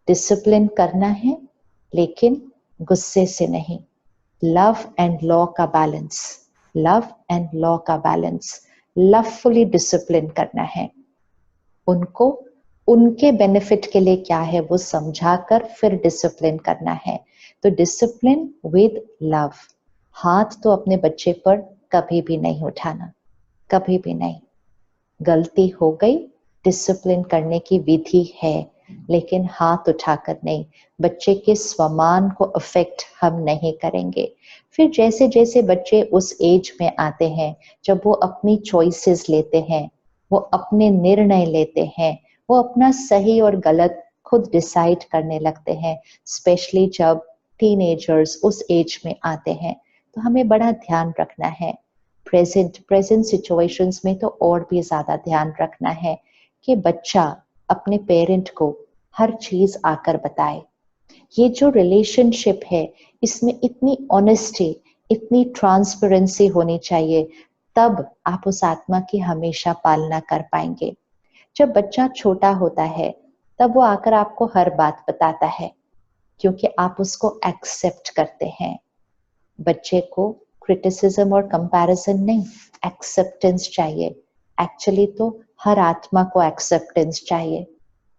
Discipline करना है लेकिन गुस्से से नहीं। लव एंड लॉ का बैलेंस, लव एंड लॉ का बैलेंस, लवफुली डिसिप्लिन करना है। उनको उनके बेनिफिट के लिए क्या है वो समझाकर फिर डिसिप्लिन करना है। तो डिसिप्लिन विद लव। हाथ तो अपने बच्चे पर कभी भी नहीं उठाना, कभी भी नहीं। गलती हो गई, डिसिप्लिन करने की विधि है, लेकिन हाथ उठाकर नहीं। बच्चे के स्वमान को अफेक्ट हम नहीं करेंगे। फिर जैसे जैसे बच्चे उस एज में आते हैं जब वो अपनी चॉइसेस लेते हैं, वो अपने निर्णय लेते हैं, वो अपना सही और गलत खुद डिसाइड करने लगते हैं, स्पेशली जब टीनेजर्स उस एज में आते हैं, तो हमें बड़ा ध्यान रखना है। प्रेजेंट सिचुएशंस में तो और भी ज्यादा ध्यान रखना है कि बच्चा अपने पेरेंट को हर चीज आकर बताए। ये जो रिलेशनशिप है इसमें इतनी ऑनेस्टी, इतनी ट्रांसपेरेंसी होनी चाहिए, तब आप उस आत्मा की हमेशा पालना कर पाएंगे। जब बच्चा छोटा होता है तब वो आकर आपको हर बात बताता है, क्योंकि आप उसको एक्सेप्ट करते हैं। बच्चे को क्रिटिसिज्म और कंपैरिजन नहीं, एक्सेप्टेंस चाहिए। एक्चुअली तो हर आत्मा को एक्सेप्टेंस चाहिए।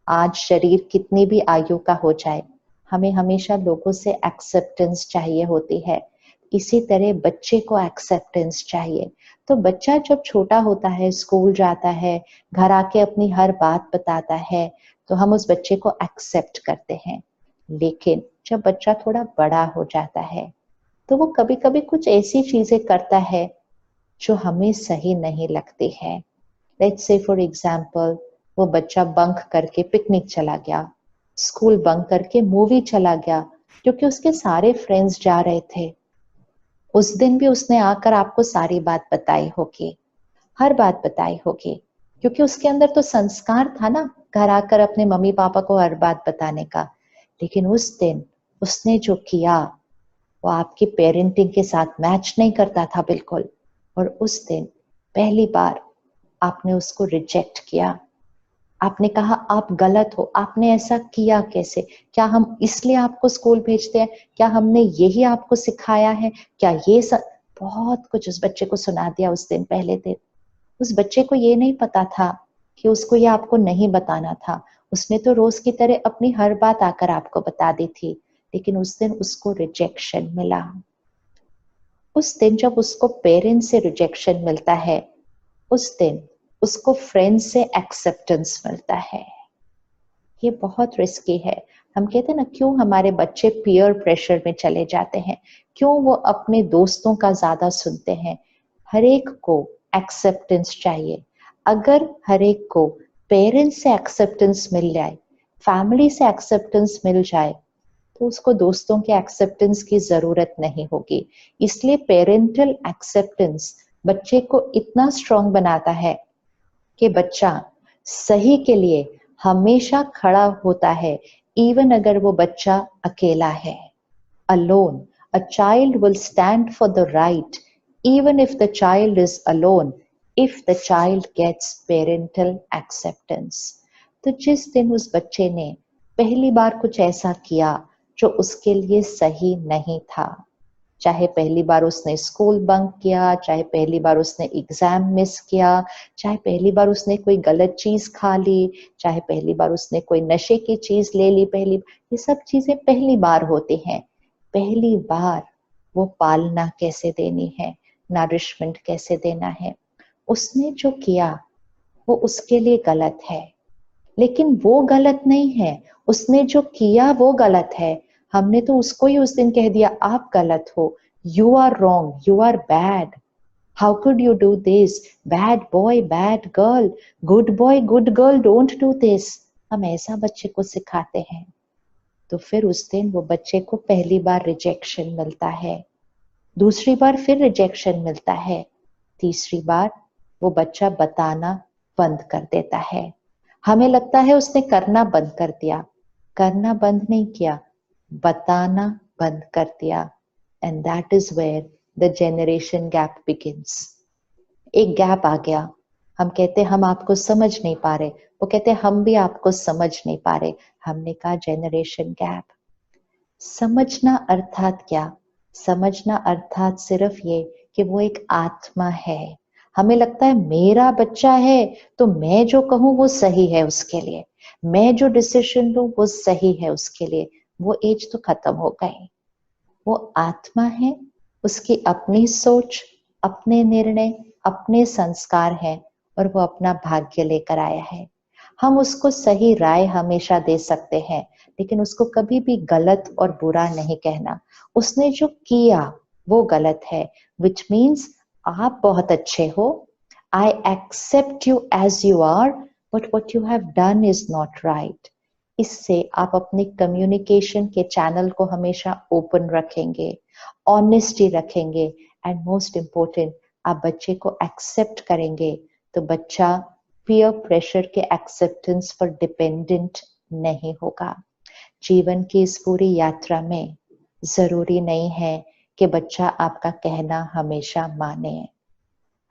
आज शरीर कितनी भी आयु का हो जाए, हमें हमेशा लोगों से एक्सेप्टेंस चाहिए होती है। इसी तरह बच्चे को एक्सेप्टेंस चाहिए। तो बच्चा जब छोटा होता है, स्कूल जाता है, घर आके अपनी हर बात बताता है, तो हम उस बच्चे को एक्सेप्ट करते हैं। लेकिन जब बच्चा थोड़ा बड़ा हो जाता है तो वो कभी कभी कुछ ऐसी चीजें करता है जो हमें सही नहीं लगती है। लेट्स से फॉर एग्जाम्पल, वो बच्चा बंक करके पिकनिक चला गया, स्कूल बंक करके मूवी चला गया, क्योंकि उसके सारे फ्रेंड्स जा रहे थे। उस दिन भी उसने आकर आपको सारी बात बताई होगी, हर बात बताई होगी, क्योंकि उसके अंदर तो संस्कार था ना, घर आकर अपने मम्मी पापा को हर बात बताने का। लेकिन उस दिन उसने जो किया वो आपकी पेरेंटिंग के साथ मैच नहीं करता था बिल्कुल। और उस दिन पहली बार आपने उसको रिजेक्ट किया। आपने कहा आप गलत हो, आपने ऐसा किया कैसे? क्या हम इसलिए आपको स्कूल भेजते हैं? क्या हमने यही आपको सिखाया है? क्या बहुत कुछ उस बच्चे को सुना दिया उस दिन, पहले दिन। उस बच्चे को ये नहीं पता था कि उसको ये आपको नहीं बताना था। उसने तो रोज की तरह अपनी हर बात आकर आपको बता दी थी, लेकिन उस दिन उसको रिजेक्शन मिला। उस दिन जब उसको पेरेंट्स से रिजेक्शन मिलता है, उस दिन उसको फ्रेंड्स से एक्सेप्टेंस मिलता है। ये बहुत रिस्की है। हम कहते हैं ना, क्यों हमारे बच्चे पीयर प्रेशर में चले जाते हैं, क्यों वो अपने दोस्तों का ज्यादा सुनते हैं। हर एक को एक्सेप्टेंस चाहिए। अगर हर एक को पेरेंट्स से एक्सेप्टेंस मिल जाए, फैमिली से एक्सेप्टेंस मिल जाए, तो उसको दोस्तों के एक्सेप्टेंस की जरूरत नहीं होगी। इसलिए पेरेंटल एक्सेप्टेंस बच्चे को इतना स्ट्रांग बनाता है कि बच्चा सही के लिए हमेशा खड़ा होता है, इवन अगर वो बच्चा अकेला है। alone, a child will stand for the right even if the child is alone, if the child gets parental acceptance। तो जिस दिन उस बच्चे ने पहली बार कुछ ऐसा किया जो उसके लिए सही नहीं था, चाहे पहली बार उसने स्कूल बंक किया, चाहे पहली बार उसने एग्जाम मिस किया, चाहे पहली बार उसने कोई गलत चीज खा ली, चाहे पहली बार उसने कोई नशे की चीज ले ली, ये सब चीजें पहली बार होती हैं। पहली बार वो पालना कैसे देनी है, नरिशमेंट कैसे देना है, उसने जो किया वो उसके लिए गलत है। लेकिन वो गलत नहीं है, उसने जो किया वो गलत है। हमने तो उसको ही उस दिन कह दिया आप गलत हो, you are wrong, you are bad, how could you do this, bad boy bad girl, good boy good girl, don't do this. हम ऐसा बच्चे को सिखाते हैं। तो फिर उस दिन वो बच्चे को पहली बार रिजेक्शन मिलता है, दूसरी बार फिर रिजेक्शन मिलता है, तीसरी बार वो बच्चा बताना बंद कर देता है। हमें लगता है उसने करना बंद कर दिया, करना बंद नहीं किया, बताना बंद कर दिया। And that is where the generation gap begins. एक गैप आ गया। हम कहते हम आपको समझ नहीं पा रहे, वो कहते हम भी आपको समझ नहीं पा रहे। हमने कहा जेनरेशन गैप। समझना अर्थात क्या? समझना अर्थात सिर्फ ये कि वो एक आत्मा है। हमें लगता है मेरा बच्चा है तो मैं जो कहूं वो सही है उसके लिए, मैं जो डिसीजन लूं वो सही है उसके लिए। वो एज तो खत्म हो गई। वो आत्मा है, उसकी अपनी सोच, अपने निर्णय, अपने संस्कार हैं और वो अपना भाग्य लेकर आया है। हम उसको सही राय हमेशा दे सकते हैं, लेकिन उसको कभी भी गलत और बुरा नहीं कहना। उसने जो किया वो गलत है, विच मीन्स आप बहुत अच्छे हो, I accept you as you are, but what you have done is not right. इससे आप अपने कम्युनिकेशन के चैनल को हमेशा ओपन रखेंगे, ऑनेस्टी रखेंगे, एंड मोस्ट इम्पोर्टेंट आप बच्चे को एक्सेप्ट करेंगे तो बच्चा पीयर प्रेशर के एक्सेप्टेंस पर डिपेंडेंट नहीं होगा। जीवन की इस पूरी यात्रा में जरूरी नहीं है कि बच्चा आपका कहना हमेशा माने।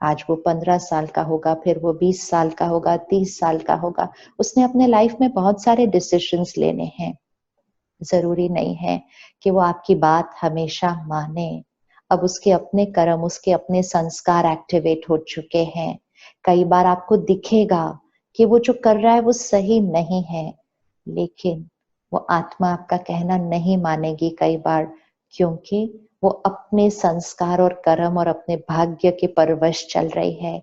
आज वो 15 साल का होगा, फिर वो 20 साल का होगा, 30 साल का होगा, उसने अपने लाइफ में बहुत सारे डिसीजंस लेने हैं। जरूरी नहीं है कि वो आपकी बात हमेशा माने। अब उसके अपने कर्म, उसके अपने संस्कार एक्टिवेट हो चुके हैं। कई बार आपको दिखेगा कि वो जो कर रहा है वो सही नहीं है, लेकिन वो आत्मा आपका कहना नहीं मानेगी कई बार, क्योंकि वो अपने संस्कार और कर्म और अपने भाग्य के परवश चल रही है।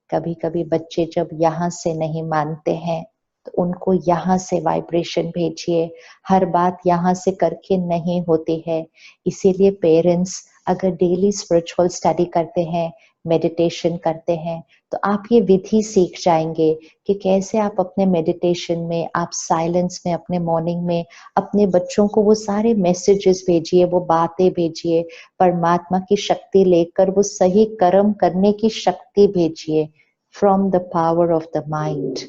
कभी कभी बच्चे जब यहाँ से नहीं मानते हैं तो उनको यहाँ से वाइब्रेशन भेजिए। हर बात यहाँ से करके नहीं होती है। इसीलिए पेरेंट्स अगर डेली स्पिरिचुअल स्टडी करते हैं, मेडिटेशन करते हैं, तो आप ये विधि सीख जाएंगे कि कैसे आप अपने मेडिटेशन में, आप साइलेंस में, अपने मॉर्निंग में अपने बच्चों को वो सारे मैसेजेस भेजिए, वो बातें भेजिए, परमात्मा की शक्ति लेकर वो सही कर्म करने की शक्ति भेजिए from the power of the mind.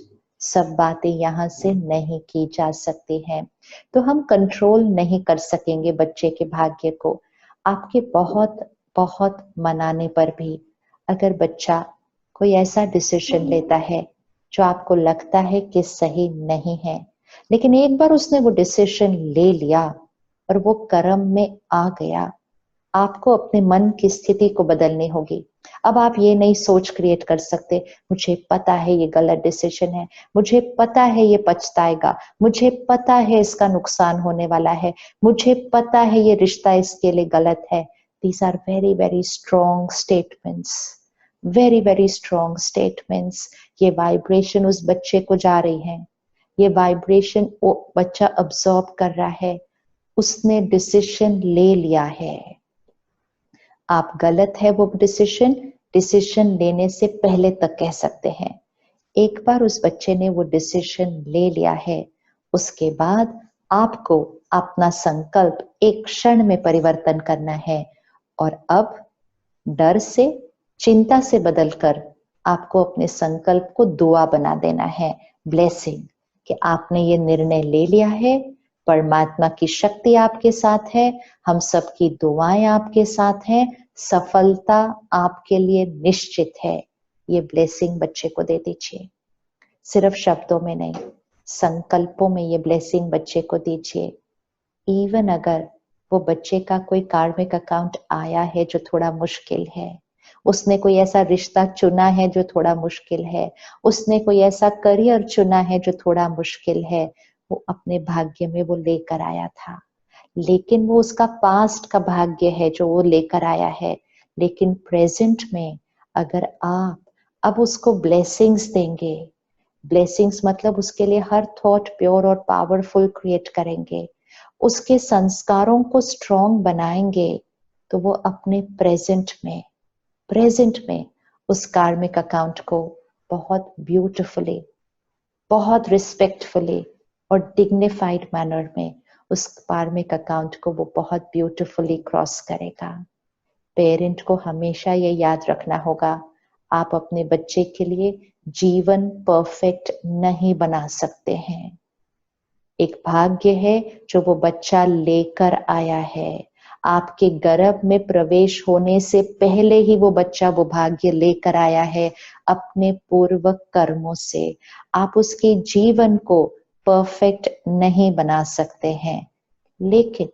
सब बातें यहाँ से नहीं की जा सकती हैं, तो हम कंट्रोल नहीं कर सकेंगे बच्चे के भाग्य को। आपके बहुत बहुत मनाने पर भी अगर बच्चा कोई ऐसा डिसीजन लेता है जो आपको लगता है कि सही नहीं है, लेकिन एक बार उसने वो डिसीजन ले लिया और वो कर्म में आ गया, आपको अपने मन की स्थिति को बदलनी होगी। अब आप ये नहीं सोच क्रिएट कर सकते मुझे पता है ये गलत डिसीजन है, मुझे पता है ये पछताएगा, मुझे पता है इसका नुकसान होने वाला है, मुझे पता है ये रिश्ता इसके लिए गलत है। These are very very strong statements, very very strong statements. ये वाइब्रेशन उस बच्चे को जा रही है, ये वाइब्रेशन वो बच्चा अब्सॉर्ब कर रहा है, उसने डिसीजन ले लिया है। आप गलत है वो डिसीजन लेने से पहले तक कह सकते हैं। एक बार उस बच्चे ने वो डिसीजन ले लिया है, उसके बाद आपको अपना संकल्प एक क्षण में परिवर्तन करना है, और अब डर से, चिंता से बदलकर आपको अपने संकल्प को दुआ बना देना है, ब्लेसिंग, कि आपने ये निर्णय ले लिया है, परमात्मा की शक्ति आपके साथ है, हम सबकी दुआएं आपके साथ हैं, सफलता आपके लिए निश्चित है। ये ब्लेसिंग बच्चे को दे दीजिए, सिर्फ शब्दों में नहीं, संकल्पों में ये ब्लेसिंग बच्चे को दीजिए। इवन अगर वो बच्चे का कोई कार्मिक अकाउंट आया है जो थोड़ा मुश्किल है, उसने कोई ऐसा रिश्ता चुना है जो थोड़ा मुश्किल है, उसने कोई ऐसा करियर चुना है जो थोड़ा मुश्किल है, वो अपने भाग्य में वो लेकर आया था, लेकिन वो उसका पास्ट का भाग्य है जो वो लेकर आया है। लेकिन प्रेजेंट में अगर आप अब उसको ब्लेसिंग्स देंगे, ब्लेसिंग्स मतलब उसके लिए हर थॉट प्योर और पावरफुल क्रिएट करेंगे, उसके संस्कारों को स्ट्रॉन्ग बनाएंगे, तो वो अपने प्रेजेंट में उस कार्मिक अकाउंट को बहुत ब्यूटिफुली, बहुत रिस्पेक्टफुली और डिग्निफाइड मैनर में उस कार्मिक अकाउंट को वो बहुत ब्यूटिफुली क्रॉस करेगा। पेरेंट को हमेशा ये याद रखना होगा, आप अपने बच्चे के लिए जीवन परफेक्ट नहीं बना सकते हैं। एक भाग्य है जो वो बच्चा लेकर आया है, आपके गर्भ में प्रवेश होने से पहले ही वो बच्चा वो भाग्य लेकर आया है अपने पूर्व कर्मों से। आप उसके जीवन को परफेक्ट नहीं बना सकते हैं, लेकिन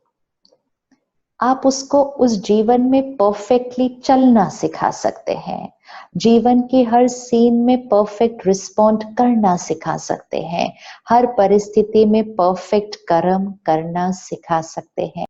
आप उसको उस जीवन में परफेक्टली चलना सिखा सकते हैं। जीवन की हर सीन में परफेक्ट रिस्पॉन्ड करना सिखा सकते हैं। हर परिस्थिति में परफेक्ट कर्म करना सिखा सकते हैं।